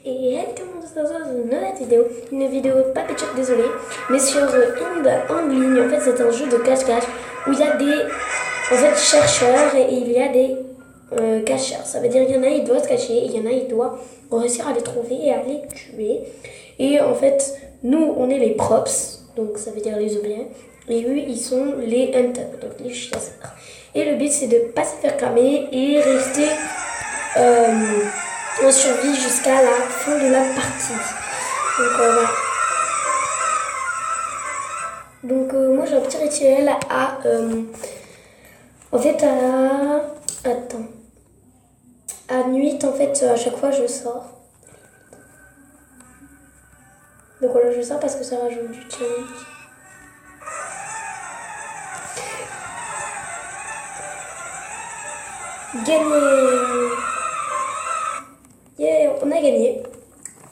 Et hey, tout le monde se retrouve dans une nouvelle vidéo. Une vidéo pas Ketchup, désolé, mais sur en ligne. En fait, c'est un jeu de cache-cache où il y a des chercheurs et il y a des cacheurs. Ça veut dire qu'il y en a, il doit se cacher et il y en a, il doit réussir à les trouver et à les tuer. Et en fait, nous, on est les props, donc ça veut dire les objets. Et eux, ils sont les hunters, donc les chasseurs. Et le but, c'est de ne pas se faire cramer et rester en survie jusqu'à la fin de la partie. Donc voilà. Donc moi, j'ai un petit rituel en fait, attends. À nuit, en fait, à chaque fois, je sors. Donc voilà, je sors parce que ça rajoute du challenge. Gagné! Yeah, on a gagné.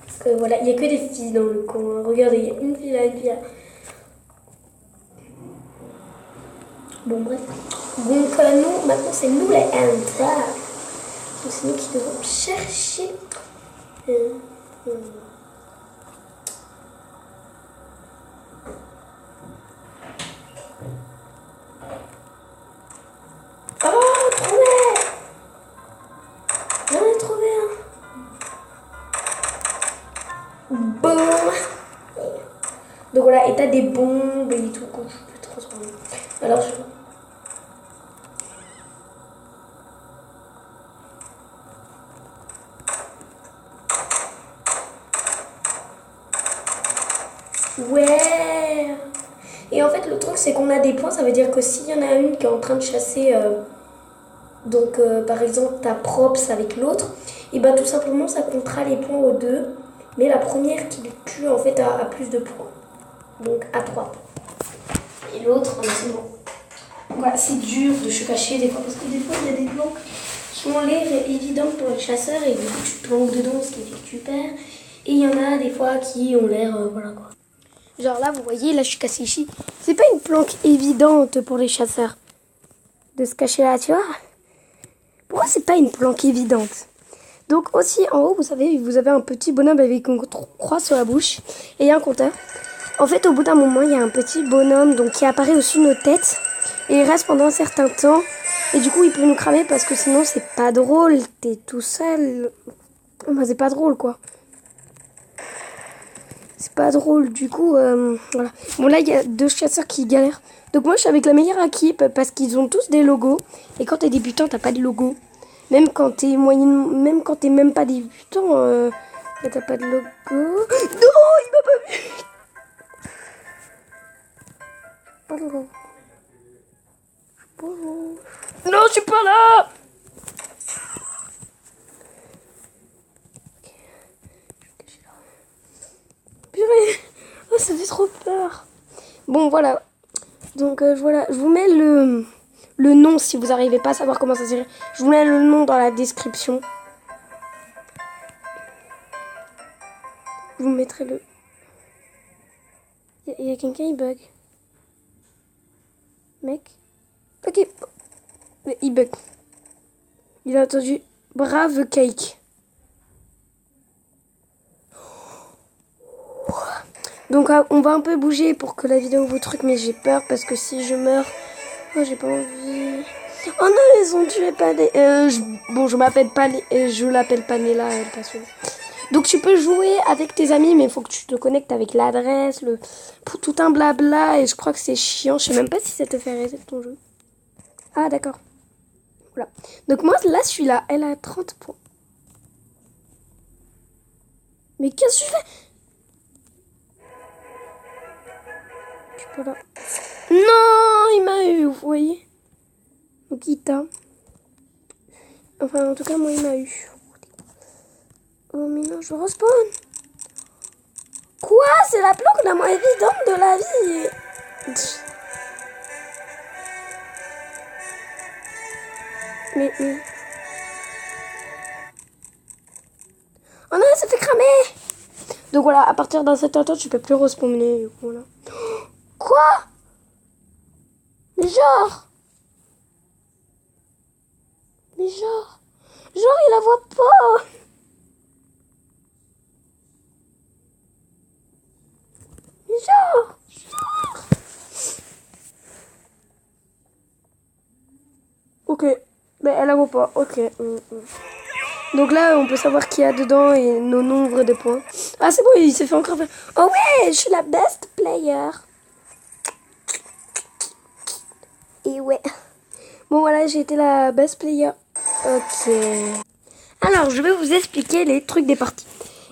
Parce que voilà, il n'y a que des filles dans le coin. Regardez, il y a une fille là, une fille là. Bon, bref. Donc nous, maintenant, c'est nous les hunters. Donc c'est nous qui devons chercher. Oh, trouvé! J'en ai trouvé un. Boum! Donc voilà, et t'as des bombes et tout que je peux transformer. Alors je... Ouais! Et en fait, le truc, c'est qu'on a des points. Ça veut dire que s'il y en a une qui est en train de chasser, par exemple, ta props avec l'autre, et ben tout simplement, ça comptera les points aux deux. Mais la première qui le tue, en fait, a plus de points. Donc, à 3 points. Et l'autre, c'est bon. Voilà, c'est dur de se cacher des fois, parce que des fois, il y a des planques qui ont l'air évidentes pour les chasseurs, et du coup, tu te planques dedans, ce qui fait que tu perds. Et il y en a des fois qui ont l'air, voilà quoi. Genre là, vous voyez, là, je suis cassée ici. C'est pas une planque évidente pour les chasseurs de se cacher là, tu vois. Pourquoi c'est pas une planque évidente? Donc aussi, en haut, vous savez, vous avez un petit bonhomme avec une croix sur la bouche et il y a un compteur. En fait, au bout d'un moment, il y a un petit bonhomme donc, qui apparaît au-dessus de nos têtes et il reste pendant un certain temps. Et du coup, il peut nous cramer parce que sinon, c'est pas drôle. T'es tout seul. Bah, c'est pas drôle, quoi. C'est pas drôle, du coup, voilà. Bon, là, il y a 2 chasseurs qui galèrent. Donc moi, je suis avec la meilleure équipe parce qu'ils ont tous des logos. Et quand t'es débutant, t'as pas de logo. Même quand t'es moyenne, même quand t'es même pas débutant, t'as pas de logo. Non, il m'a pas vu. Pas de logo. Non, je suis pas là. Purée. Oh, ça fait trop peur. Bon, voilà. Donc, voilà. Je vous mets le nom si vous n'arrivez pas à savoir comment ça s'écrit. Je vous mets le nom dans la description. Je vous mettrai le... Il y a quelqu'un qui bug. Mec. Ok. Il bug. Il a entendu Brave Cake. Donc on va un peu bouger pour que la vidéo vous truc, mais j'ai peur parce que si je meurs, oh j'ai pas envie. Oh non, ils ont tué Pané. Bon, je m'appelle Pané, je l'appelle Panela, elle passe. Donc tu peux jouer avec tes amis, mais il faut que tu te connectes avec l'adresse, pour tout un blabla, et je crois que c'est chiant. Je sais même pas si ça te fait reset ton jeu. Ah d'accord. Voilà. Donc moi là, celui-là, elle a 30 points. Mais qu'est-ce que je fais? Voilà. Non, il m'a eu, vous voyez. Donc il t'a. Enfin, en tout cas, moi, il m'a eu. Oh, mais non, je respawn. Quoi? C'est la planque la moins évidente de la vie. Mais... Oh non, ça fait cramer. Donc voilà, à partir d'un certain temps, tu peux plus respawner. Voilà. Quoi? Mais genre... Genre, il la voit pas. Mais elle la voit pas, ok. Donc là, on peut savoir qui y a dedans et nos nombres de points. Ah, c'est bon, il s'est fait encore faire. Oh ouais, je suis la best player. Et ouais. Bon, voilà, j'ai été la best player. Ok. Alors, je vais vous expliquer les trucs des parties.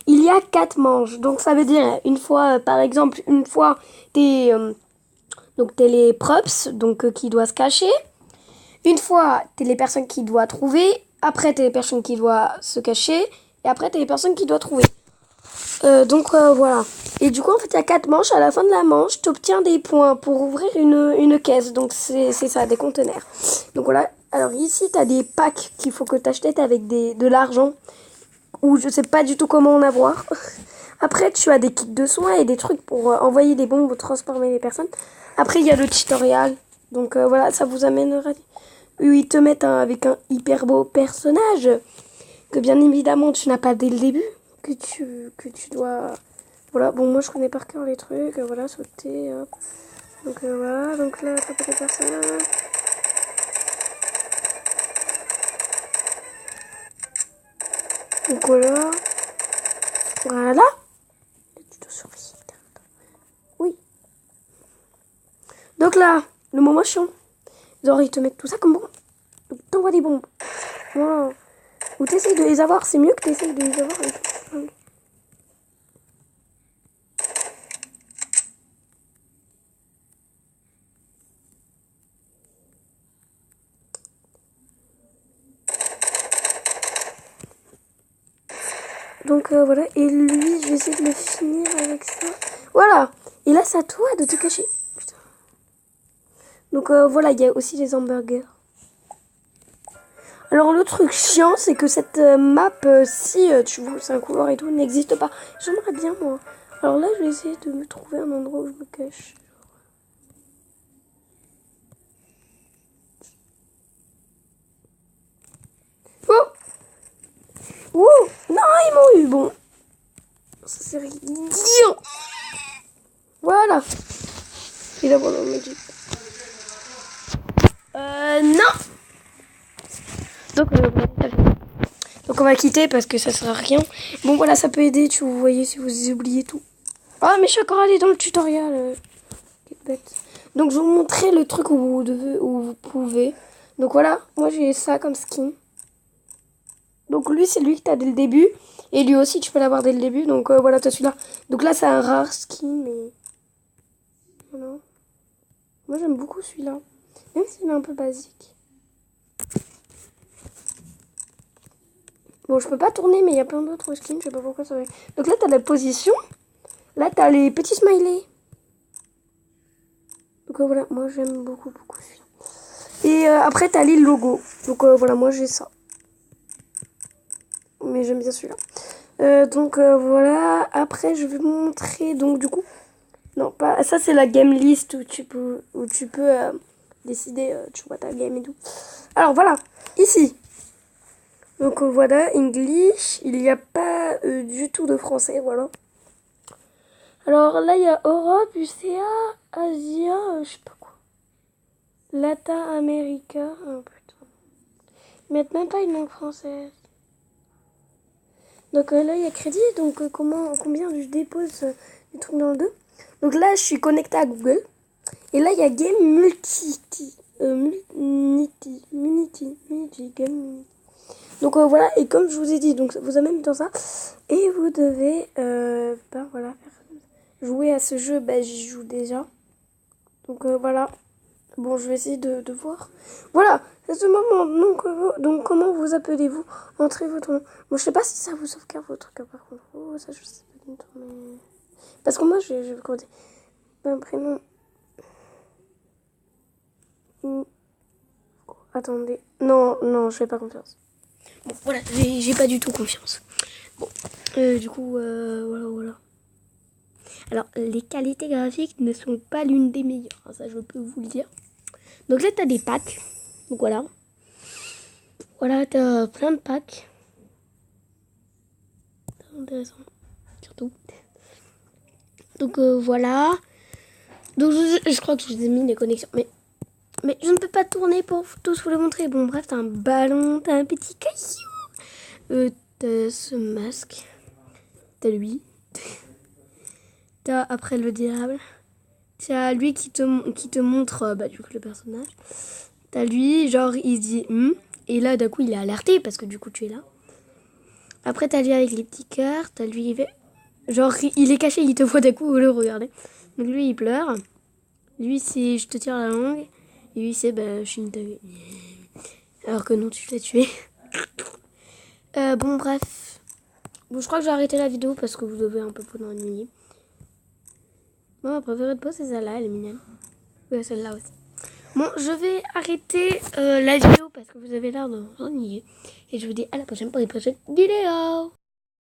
Il y a 4 manches. Donc, ça veut dire, une fois, par exemple, une fois, donc t'es les props, donc qui doivent se cacher. Une fois, t'es les personnes qui doivent trouver. Après, t'es les personnes qui doivent se cacher. Et après, t'es les personnes qui doivent trouver. Voilà. Et du coup, en fait, il y a 4 manches. À la fin de la manche, tu obtiens des points pour ouvrir une caisse. Donc, c'est ça, des conteneurs. Donc, voilà. Alors, ici, tu as des packs qu'il faut que tu achètes avec de l'argent. Ou je sais pas du tout comment en avoir. Après, tu as des kits de soins et des trucs pour envoyer des bombes ou transformer les personnes. Après, il y a le tutoriel. Donc, voilà, ça vous amènera. Où ils te mettent avec un hyper beau personnage. Que bien évidemment, tu n'as pas dès le début. Que tu dois... Voilà, bon, moi je connais par cœur les trucs, voilà, sauter, hop. Donc voilà, donc là, attraper les personnes. Donc voilà. Voilà. Tu dois surveiller. Oui. Donc là, le moment chiant. Genre, ils te mettent tout ça comme bombe. Donc t'envoies des bombes. Voilà. Ou t'essayes de les avoir, c'est mieux que t'essayes de les avoir. Donc voilà, et lui, je vais essayer de le finir avec ça. Voilà. Et là, c'est à toi de te cacher. Putain. Donc voilà, il y a aussi les hamburgers. Alors le truc chiant, c'est que cette map, si tu vois, c'est un couloir et tout, n'existe pas. J'aimerais bien moi. Alors là, je vais essayer de me trouver un endroit où je me cache. Oh! Oh! Non, ils m'ont eu. Bon. Ça c'est idiot. Voilà. Il a vraiment me dit. Non. Donc, donc on va quitter parce que ça sert à rien. Bon voilà, ça peut aider, tu vous voyez, si vous oubliez tout. Ah mais je suis encore allée dans le tutoriel. Quelle bête. Donc je vais vous montrer le truc où vous pouvez. Donc voilà, moi j'ai ça comme skin. Donc lui c'est lui que t'as dès le début. Et lui aussi tu peux l'avoir dès le début. Donc voilà, t'as celui-là. Donc là c'est un rare skin, mais... Voilà. Moi j'aime beaucoup celui-là. Même s'il est un peu basique. Bon, je peux pas tourner, mais il y a plein d'autres skins, je sais pas pourquoi ça va. Donc là, t'as la position. Là, t'as les petits smileys. Donc voilà, moi j'aime beaucoup celui-là. Et après, t'as les logos. Donc voilà, moi j'ai ça. Mais j'aime bien celui-là. Donc voilà, après je vais vous montrer, donc du coup... Non, pas ça c'est la game list où tu peux décider, tu vois ta game et tout. Alors voilà, ici. Donc voilà, English, il n'y a pas du tout de français, voilà. Alors là, il y a Europe, UCA, Asia, je sais pas quoi. Latin America, oh putain. Ils mettent même pas une langue française. Donc là, il y a crédit, donc combien je dépose des trucs dans le 2. Donc là, je suis connectée à Google. Et là, il y a Game Multi, Game. Donc voilà, et comme je vous ai dit, donc ça vous amène dans ça. Et vous devez, voilà, jouer à ce jeu. J'y joue déjà. Donc voilà. Bon, je vais essayer de voir. Voilà, c'est ce moment. Donc comment vous appelez-vous? Entrez votre nom. Bon, je sais pas si ça vous sauvegarde votre cas par contre. Oh, ça, je sais pas du tout, mais... Parce que moi, je vais commenter. Un prénom. Attendez. Non, je fais pas confiance. Bon, voilà, j'ai pas du tout confiance. Bon, du coup, voilà. Alors, les qualités graphiques ne sont pas l'une des meilleures, hein, ça je peux vous le dire. Donc là, t'as des packs. Donc voilà. Voilà, t'as plein de packs. C'est intéressant, surtout. Donc voilà. Donc je crois que je vous ai mis les connexions, mais mais je ne peux pas tourner pour tous vous le montrer. Bon, bref, t'as un ballon, t'as un petit caillou. T'as ce masque. T'as lui. T'as après le diable. T'as lui qui te montre du coup le personnage. T'as lui, genre il se dit et là d'un coup il est alerté parce que du coup tu es là. Après t'as lui avec les petits cœurs. T'as lui genre il est caché, il te voit d'un coup le regarder. Donc lui il pleure. Lui c'est je te tire la langue. Et lui c'est je suis une tague. Alors que non tu l'as tué. Bon bref. Bon je crois que j'ai arrêté la vidéo parce que vous devez un peu vous ennuyer. Moi ma préférée de peau c'est celle-là, elle est mignonne. Ouais celle-là aussi. Bon je vais arrêter la vidéo parce que vous avez l'air de vous ennuyer. Et je vous dis à la prochaine pour les prochaines vidéos.